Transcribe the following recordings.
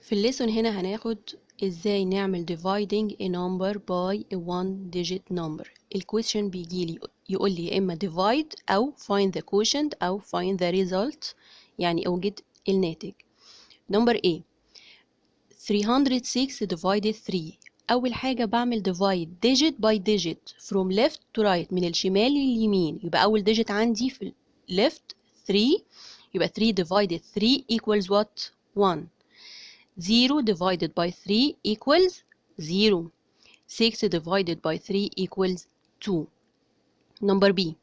في الليسون هنا هناخد ازاي نعمل dividing a number by a one digit number. الكويشن بيجيلي يقول لي يا اما divide او find the quotient او find the result، يعني اوجد الناتج. number A 306 divided 3. اول حاجه بعمل divide digit by digit from left to right، من الشمال لليمين. يبقى اول digit عندي في left 3، يبقى 3 divided 3 equals what؟ 1. 0 divided by 3 equals 0. 6 divided by 3 equals 2. Number B.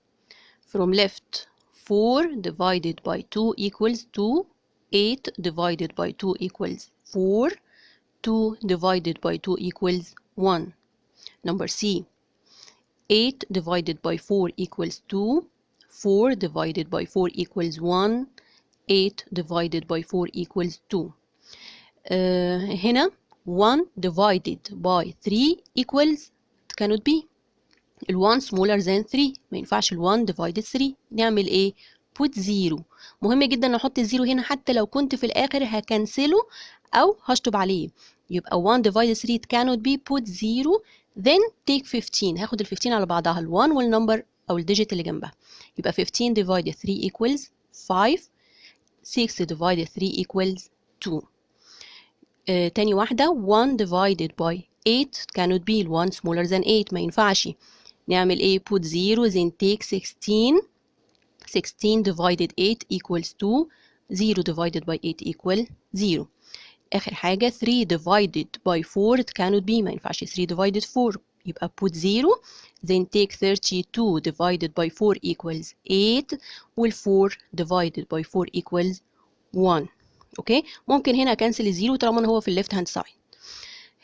From left, 4 divided by 2 equals 2. 8 divided by 2 equals 4. 2 divided by 2 equals 1. Number C. 8 divided by 4 equals 2. 4 divided by 4 equals 1. 8 divided by 4 equals 2. هنا 1 divided by 3 equals cannot be. ال 1 smaller than 3، ما ينفعش ال 1 divided 3. نعمل ايه؟ put 0. مهم جدا نحط الزيرو هنا، حتى لو كنت في الاخر هكنسله او هشطب عليه. يبقى 1 divided 3 it cannot be. put 0 then take 15. هاخد ال 15 على بعضها، ال 1 والنمبر او الديجيت اللي جنبها. يبقى 15 divided 3 equals 5. 6 divided 3 equals 2. تاني واحدة 1 divided by 8 cannot be. 1 smaller than 8، ما ينفعش. نعمل ايه؟ put 0 then take 16. 16 divided 8 equals 2. 0 divided by 8 equal 0. آخر حاجة 3 divided by 4 it cannot be. ما ينفعش 3 divided 4. يبقى put 0 then take 32 divided by 4 equals 8. وال 4 divided by 4 equals 1. اوكي، ممكن هنا اكنسل الزيرو طالما هو في الليفت هاند سايد.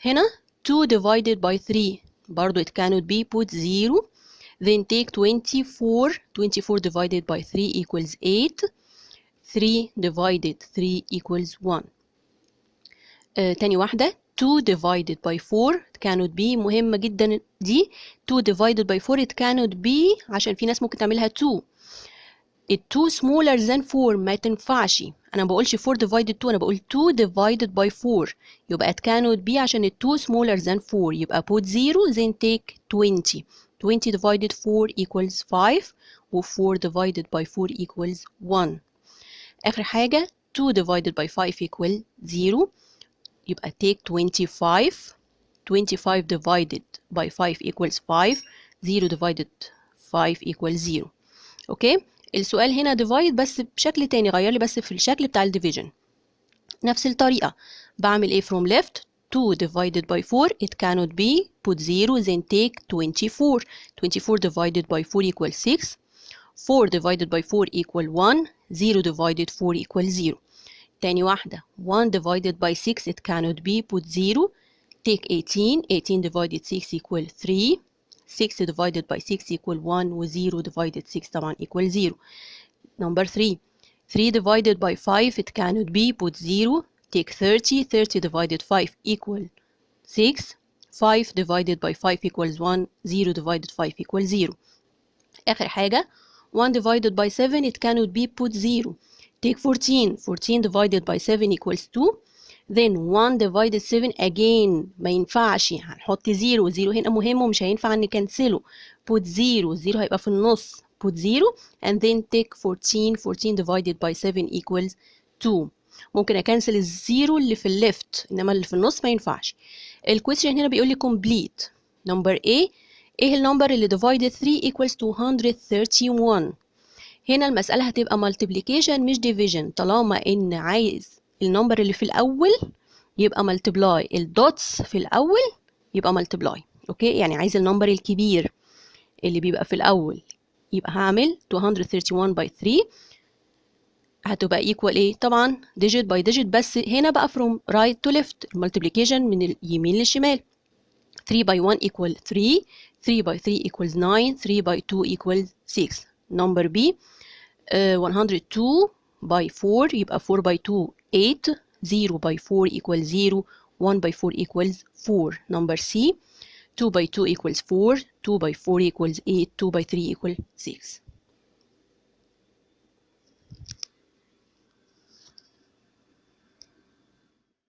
هنا 2 divided by 3 برضو it cannot be. put 0 then take 24. 24 divided by 3 equals 8. 3 divided 3 equals 1. تاني واحدة 2 divided by 4 it cannot be. مهمة جدا دي. 2 divided by 4 it cannot be عشان في ناس ممكن تعملها 2. ال 2 smaller than 4 ما تنفعش. انا ما بقولش 4 divided 2، انا بقول 2 divided by 4. يبقى it cannot be عشان ال 2 smaller than 4. يبقى put 0 then take 20. 20 divided 4 equals 5. و 4 divided by 4 equals 1. آخر حاجة 2 divided by 5 equal 0. يبقى take 25. 25 divided by 5 equals 5. 0 divided 5 equals 0. اوكي، السؤال هنا divide بس بشكل تاني، غير لي بس في الشكل بتاع الديفيجن. نفس الطريقة بعمل ايه؟ from left 2 divided by 4 it cannot be. put 0 then take 24. 24 divided by 4 equals 6. 4 divided by 4 equal 1. 0 divided 4 equals 0. تاني واحدة 1 divided by 6 it cannot be. put 0 take 18. 18 divided 6 equal 3. 6 divided by 6 equal 1 و 0 divided 6 طبعا equal 0. number 3 3 divided by 5 it cannot be. put 0 take 30. 30 divided 5 equal 6. 5 divided by 5 equals 1. 0 divided 5 equals 0. آخر حاجة 1 divided by 7 it cannot be. put 0 take 14. 14 divided by 7 equals 2. then 1 divided 7 again ما ينفعش، هنحط 0. 0 هنا مهم ومش هينفع نكنسله. put 0. 0 هيبقى في النص. put 0 and then take 14. 14 divided by 7 equals 2. ممكن اكنسل الزيرو اللي في الليفت، انما اللي في النص ما ينفعش. الكويشن هنا بيقول لي complete. number A ايه النمبر اللي divided 3 equals 231؟ هنا المسألة هتبقى multiplication مش division، طالما ان عايز النمبر اللي في الأول يبقى multiply، الدوتس في الأول يبقى multiply. اوكي، يعني عايز النمبر الكبير اللي بيبقى في الأول، يبقى هعمل 231 by 3 هتبقى equal ايه؟ طبعا digit by digit، بس هنا بقى from right to left، multiplication من اليمين للشمال. 3 by 1 equal 3. 3 by 3 equals 9. 3 by 2 equals 6. number B 102 by 4 يبقى 4 by 2 8. 0 by 4 equals 0. 1 by 4 equals 4. number C 2 by 2 equals 4. 2 by 4 equals 8. 2 by 3 equals 6.